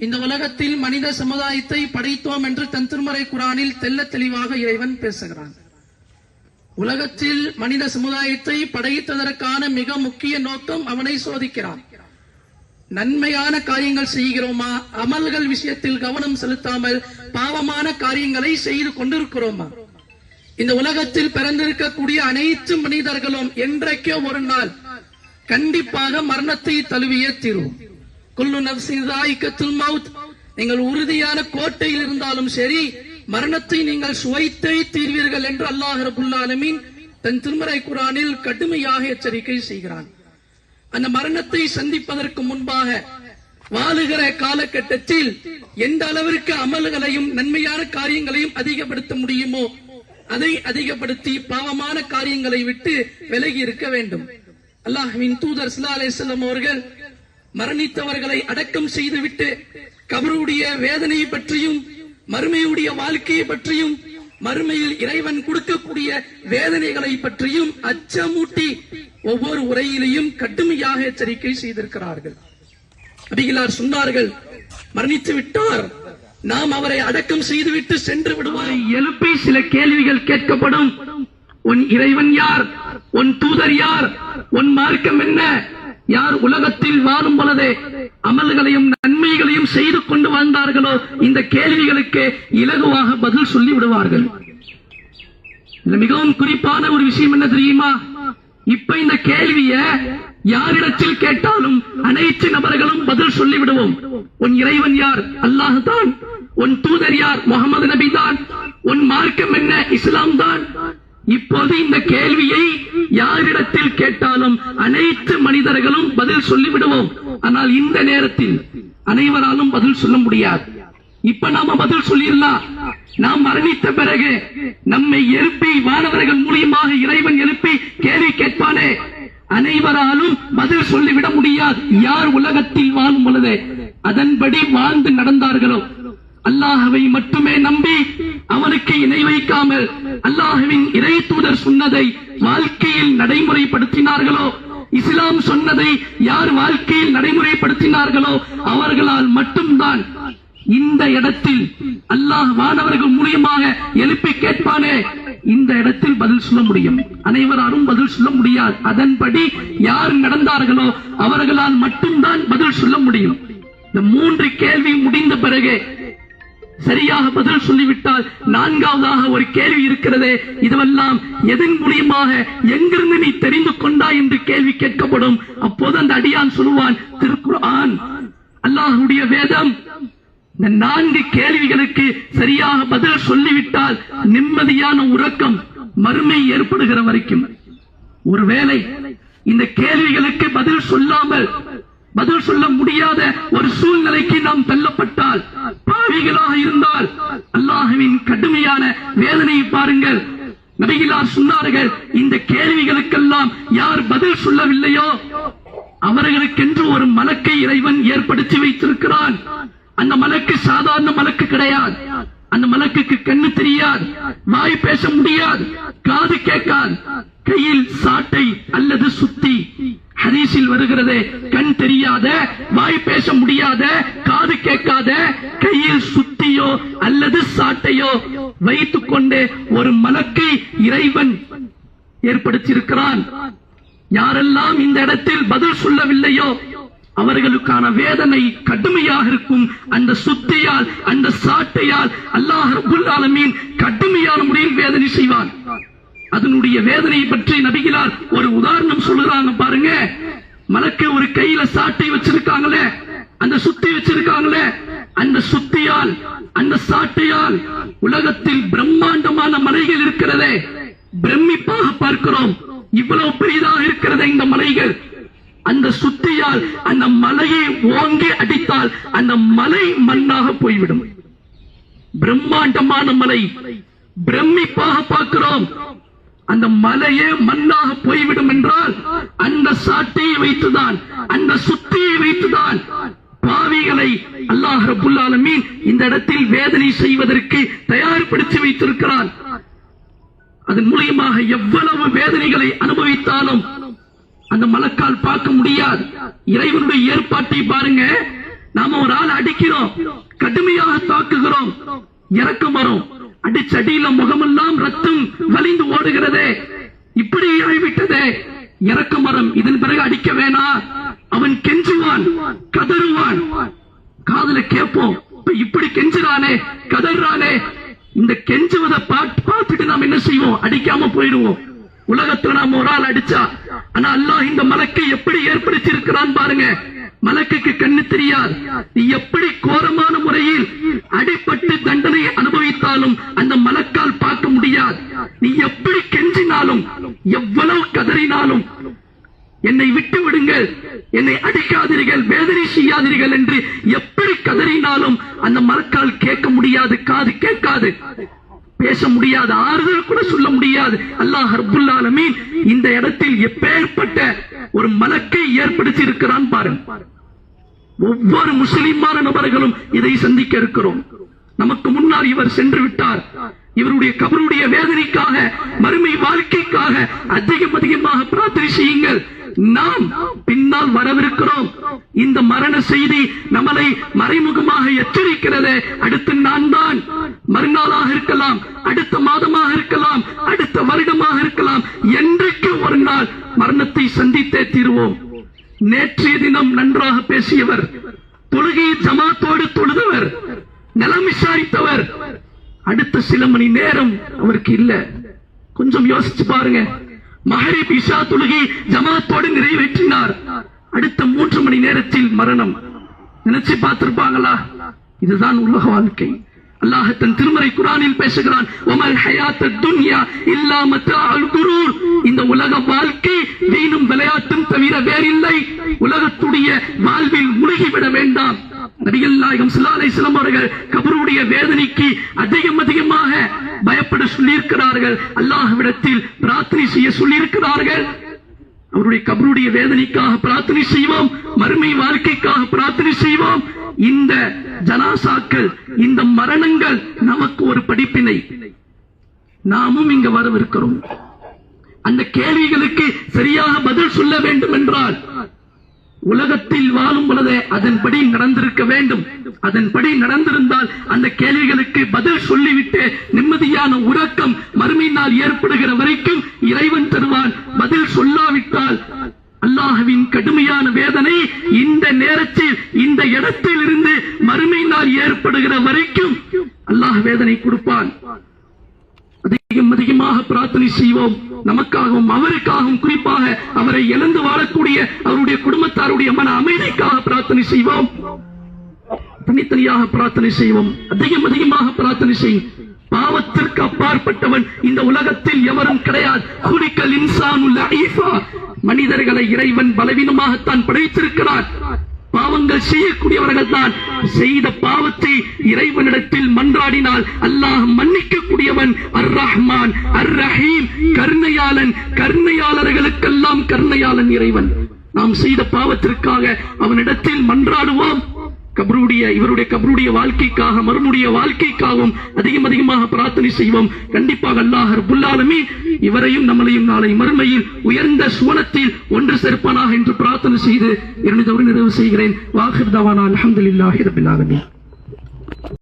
இந்த உலகத்தில் மனித சமுதாயத்தை படைத்தோம் என்று தன் திருமறை குர்ஆனில் தெள்ளத் தெளிவாக இறைவன் பேசுகிறான். உலகத்தில் மனித சமுதாயத்தை படைத்ததற்கான மிக முக்கிய நோக்கம் அவனை சோதிக்கிறான். நன்மையான காரியங்கள் செய்கிறோமா, அமல்கள் விஷயத்தில் கவனம் செலுத்தாமல் பாவமான காரியங்களை செய்து கொண்டிருக்கிறோமா? இந்த உலகத்தில் பிறந்திருக்கக்கூடிய அனைத்து மனிதர்களும் என்றைக்கோ ஒரு நாள் கண்டிப்பாக மரணத்தை தழுவியே தீரும். குல்லு நஃப்ஸின் ஸாயிகத்துல் மௌத். நீங்கள் உறுதியான கோட்டையில் இருந்தாலும் சரி, மரணத்தை நீங்கள் சுவைத்தே தீர்வீர்கள் என்று அல்லாஹ் ரப்புல் ஆலமீன் தன் திருமறை குர்ஆனில் கடுமையாக எச்சரிக்கை செய்கிறான். அந்த மரணத்தை சந்திப்பதற்கு முன்பாக வாழுகிற காலகட்டத்தில் எந்த அளவிற்கு அமல்களையும் நன்மையான காரியங்களையும் அதிகப்படுத்த முடியுமோ அதை அதிகப்படுத்தி பாவமான காரியங்களை விட்டு விலகி இருக்க வேண்டும். அல்லாஹ்வின் தூதர் ஸல்லல்லாஹு அலைஹி வஸல்லம் அவர்கள் மரணித்தவர்களை அடக்கம் செய்துவிட்டு கபருடைய வேதனையை பற்றியும் மறுமையுடைய வாழ்க்கையை பற்றியும் மறுமையில் இறைவன் கொடுக்கக்கூடிய வேதனைகளை பற்றியும் அச்சமூட்டி ஒவ்வொரு உரையிலையும் கடுமையாக எச்சரிக்கை செய்திருக்கிறார்கள். நபிகளார் சொன்னார்கள், மரணித்து விட்டார், நாம் அவரை அடக்கம் செய்துவிட்டு சென்று விடுவார். எழுப்பி சில கேள்விகள் கேட்கப்படும். உன் இறைவன் யார்? உன் தூதர் யார்? உன் மார்க்கம் என்ன? யார் உலகத்தில் வாழும் பொழுதே அமல்களையும் நன்மைகளையும் செய்து கொண்டு வாழ்ந்தார்களோ இந்த கேள்விகளுக்கு இலகுவாக பதில் சொல்லி விடுவார்கள். மிகவும் குறிப்பான ஒரு விஷயம் என்ன தெரியுமா? இப்ப இந்த கேள்விய யாரிடத்தில் கேட்டாலும் அனைத்து நபர்களும் பதில் சொல்லி விடுவோம். உன் இறைவன் யார்? அல்லாஹ் தான். உன் தூதர் யார்? முகமது நபி தான். உன் மார்க்கம் என்ன? இஸ்லாம் தான். இப்போது இந்த கேள்வியை யாரிடத்தில் கேட்டாலும் அனைத்து மனிதர்களும் பதில் சொல்லி விடுவோம். ஆனால் இந்த நேரத்தில் அனைவராலும் பதில் சொல்ல முடியாது. இப்ப நாம பதில் சொல்லிடலாம். நாம் மரணித்த பிறகு நம்மை எழுப்பி வானவர்கள் மூலியமாக இறைவன் எழுப்பி கேள்வி கேட்பானே, அனைவராலும் பதில் சொல்லிவிட முடியாது. யார் உலகத்தில் வாழும் பொழுது அதன்படி வாழ்ந்து நடந்தார்களோ, அல்லாஹ்வை மட்டுமே நம்பி அவனுக்கு இணை வைக்காமல் அல்லாஹ்வின் இறை தூதர் சொன்னதை வாழ்க்கையில் நடைமுறைப்படுத்தினார்களோ, இஸ்லாம் சொன்னதை யார் வாழ்க்கையில் நடைமுறைப்படுத்தினார்களோ அவர்களால் மட்டும்தான் இந்த இடத்தில் அல்லாஹ் வானவர்கள் மூலியமாக எழுப்பி கேட்பானே, இந்த இடத்தில் பதில் சொல்ல முடியும். அனைவராலும் பதில் சொல்ல முடியாது. அதன்படி யார் நடந்தார்களோ அவர்களால் மட்டும்தான் பதில் சொல்ல முடியும். இந்த 3 கேள்வி முடிந்த பிறகு சரியாக பதில் சொல்லிவிட்டால் நான்காவதாக ஒரு கேள்வி இருக்கிறதே, இதுவெல்லாம் எதன் மூலியமாக எங்கிருந்து நீ தெரிந்து கொண்டாய் என்று கேள்வி கேட்கப்படும். அப்போது அந்த அடியான் சொல்லுவான், திருக்குர்ஆன், அல்லாஹ்வுடைய வேதம். இந்த 4 கேள்விகளுக்கு சரியாக பதில் சொல்லிவிட்டால் நிம்மதியான உறக்கம் மறுமை ஏற்படுகிற வரைக்கும். ஒருவேளை இந்த கேள்விகளுக்கு பதில் சொல்லாமல் பதில் சொல்ல முடியாத ஒரு சூழ்நிலைக்கு நாம் தள்ளப்பட்டால், பாவிகளாக இருந்தால் அல்லாஹ்வின் கடுமையான வேதனையை பாருங்கள். நபிகளார் சொன்னார்கள், இந்த கேள்விகளுக்கெல்லாம் யார் பதில் சொல்லவில்லையோ அவர்களுக்கென்று ஒரு மலக்கை இறைவன் ஏற்படுத்தி வைத்திருக்கிறான். அந்த மலக்கு சாதாரண மலக்கு கிடையாது. அந்த மலக்குக்கு கண்ணு தெரியாது, வாய் பேச முடியாது, காது கேட்காது, கையில் சாட்டை அல்லது சுத்தி. ஹதீஸில் வருகிறது, கண் தெரியாத, வாய் பேச முடியாத, காது கேட்காத, கையில் சுத்தியோ அல்லது சாட்டையோ வைத்துக் கொண்டு ஒரு மலக்கை இறைவன் ஏற்படுத்தியிருக்கிறான். யாரெல்லாம் இந்த இடத்தில் பதில் சொல்லவில்லையோ அவர்களுக்கான வேதனை கடுமையாக இருக்கும். அந்த சுத்தியால் அந்த சாட்டையால் அல்லாஹ் ரப்புல் ஆலமீன் கடுமையான முறையில் வேதனை செய்வான். அதனுடைய வேதனையை பற்றி நபிகளார் ஒரு உதாரணம் சொல்லுறாங்க பாருங்க. மலக்கு ஒரு கையில சாட்டை வச்சிருக்காங்களே, அந்த சுத்தி வச்சிருக்காங்களே, அந்த சுத்தியால் அந்த சாட்டையால் உலகத்தில் பிரம்மாண்டமான மலைகள் இருக்கிறதே, பிரமிப்பாக பார்க்கிறோம். இவ்வளவு பெரிதாக இருக்கிறது இந்த மலைகள். அந்த சுத்தியால் அந்த மலையை ஓங்கி அடித்தால் அந்த மலை மண்ணாக போய்விடும். பிரம்மாண்டமான மலை, பிரமிப்பாக பார்க்கிறோம். அந்த மலையே மண்ணாக போய்விடும் என்றால் அந்த சாட்டையை வைத்துதான், அந்த சுத்தியை வைத்துதான் பாவிகளை அல்லாஹ் ரப்புல் ஆலமீன் இந்த இடத்தில் வேதனை செய்வதற்கு தயார்படுத்தி வைத்திருக்கிறான். அதன் மூலமாக எவ்வளவு வேதனைகளை அனுபவித்தாலும் அந்த மலக்கால் பார்க்க முடியாது. இறைவனுடைய ஏற்பாட்டை பாருங்க. நாம ஒரு ஆள் அடிக்கிறோம், கடுமையாக தாக்குகிறோம், இறக்கம் வரும், அடிச்சடியில முகமெல்லாம் ரத்தம் வலிந்து ஓடுகிறதே, இப்படி ஆகிவிட்டதே, இறக்கம் வரும். இதன் பிறகு அடிக்க வேணாம். அவன் கெஞ்சுவான், கதறுவான், காதுல கேட்போம், இப்படி கெஞ்சுறானே, கதறானே. இந்த கெஞ்சுவதை பார்த்துட்டு நாம் என்ன செய்வோம்? அடிக்காம போயிடுவோம். உலகத்துல நாம் ஒரு ஆள் அடிச்சா, ஆனா அல்லாஹ் இந்த மலக்கை எப்படி ஏற்படுத்தி இருக்கிறான் பாருங்க. மலக்குக்கு கண்ணு தெரியாது. நீ எப்படி கோரமான முறையில் அடிபட்டு தண்டனை அனுபவித்தாலும் அந்த மலக்கால் பார்க்க முடியாது. நீ எப்படி கெஞ்சினாலும், எவ்வளவு கதறினாலும், என்னை விட்டு விடுங்கள், என்னை அடிக்காதீர்கள், வேதனை செய்யாதீர்கள் என்று எப்படி கதறினாலும் அந்த மலக்கால் கேட்க முடியாது, காது கேட்காது, பேச முடியாது, ஆறுதல் கூட சொல்ல முடியாது. அல்லாஹ் ரப்புல் ஆலமீன் இந்த இடத்தில் எப்பேற்பட்ட ஒரு மலக்கை ஏற்படுத்தி இருக்கிறான் பாருங்க. ஒவ்வொரு முஸ்லிமான நபர்களும் இதை சந்திக்க இருக்கிறோம். நமக்கு முன்னால் இவர் சென்று விட்டார். இவருடைய கபருடைய வேதனைக்காக, மறுமை வாழ்க்கைக்காக அதிகமாக பிரார்த்தனை செய்யுங்கள். நாம் பின்னால் வரவிருக்கிறோம். இந்த மரண செய்தி நம்மளை மறைமுகமாக எச்சரிக்கிறது. அடுத்த நான் தான், மறுநாளாக இருக்கலாம், அடுத்த மாதமாக இருக்கலாம், அடுத்த வருடமாக இருக்கலாம், என்றைக்கு ஒரு நாள் மரணத்தை சந்தித்தே தீர்வோம். நேற்றைய தினம் நன்றாக பேசியவர், தொழுகை ஜமாத்தோடு தொழுதவர், நலம் விசாரித்தவர், அடுத்த சில மணி நேரம் அவருக்கு இல்ல. கொஞ்சம் யோசிச்சு பாருங்க. மஹரிப் இஷா தொழுகை ஜமாத்தோடு நிறைவேற்றினார், அடுத்த 3 மணி நேரத்தில் மரணம். நினைச்சு பார்த்திருப்பாங்களா? இதுதான் உலக வாழ்க்கை. அல்லாஹ் தன் திருமறை குர்ஆனில் பேசுகிறான், வமல் ஹயாத்தத் துன்யா இல்லா மத்தாஉல் குரூர். இந்த உலக வாழ்க்கை வீணும் விளையாட்டும் தவிர வேறில்லை. உலகத்துடைய வாழ்வில் முழுகிவிட வேண்டாம். நபிகள் நாயகம் ஸல்லல்லாஹு அலைஹி வஸல்லம் அவர்கள் கபருடைய வேதனைக்கு அதிகமாக பயப்பட சொல்லியிருக்கிறார்கள். அல்லாஹ்விடத்தில் பிரார்த்தனை செய்ய சொல்லியிருக்கிறார்கள். அவருடைய கபருடைய வேதனைக்காக பிரார்த்தனை செய்வோம், மறுமை வாழ்க்கைக்காக பிரார்த்தனை செய்வோம். இந்த ஜனாசாக்கள், இந்த மரணங்கள் நமக்கு ஒரு படிப்பினை. நாமும் இங்க வரவிருக்கிறோம். அந்த கேள்விகளுக்கு சரியாக பதில் சொல்ல வேண்டும் என்றால் உலகத்தில் வாழும் பொழுதே அதன்படி நடந்திருக்க வேண்டும். அதன்படி நடந்திருந்தால் அந்த கேள்விகளுக்கு பதில் சொல்லிவிட்டு நிம்மதியான உறக்கம் மறுமை நாள் ஏற்படுகிற வரைக்கும் இறைவன் தருவான். பதில் சொல்லாவிட்டால் அல்லாஹ்வின் கடுமையான வேதனை இந்த நேரத்தில், இந்த இடத்தில் இருந்து மறுமை நாள் ஏற்படுகிற வரைக்கும் அல்லாஹ் வேதனை கொடுப்பான். அதிகமாக பிரார்த்தனை செய்வோம். நமக்காகவும் அவருக்காகவும், குறிப்பாக அவரை இழந்து வாழக்கூடிய அவருடைய குடும்பத்தாருடைய மன அமைதிக்காக பிரார்த்தனை செய்வோம். தனித்தனியாக பிரார்த்தனை செய்வோம். அதிகமாக பிரார்த்தனை செய்யும். பாவத்திற்கு அப்பாற்பட்டவன் இந்த உலகத்தில் எவரும் கிடையாது. குலிக்கல் இன்சானுல் லஈஃபா. மனிதர்களை இறைவன் பலவீனமாகத்தான் படைத்திருக்கிறார். பாவங்கள் செய்யக்கூடியவர்கள் தான். செய்த பாவத்தை இறைவனிடத்தில் மன்றாடினால் அல்லாஹ் மன்னிக்க கூடியவன். அர் ரஹ்மான் அர் ரஹீம், கருணையாளன், கருணையாளர்களுக்கெல்லாம் கருணையாளன் இறைவன். நாம் செய்த பாவத்திற்காக அவனிடத்தில் மன்றாடுவோம். இவருடைய கபருடைய வாழ்க்கைக்காக, மறுமுடைய வாழ்க்கைக்காகவும் அதிகமாக பிரார்த்தனை செய்வோம். கண்டிப்பாக அல்லாஹ் ரப்புல் ஆலமீன் இவரையும் நம்மளையும் நாளை மறுமையில் உயர்ந்த சுவனத்தில் ஒன்று சேர்ப்பானாக என்று பிரார்த்தனை செய்து என்னுடைய நிறைவு செய்கிறேன். வாஹிர் தவானா அல்ஹம்துலில்லாஹி ரப்பில் ஆலமீன்.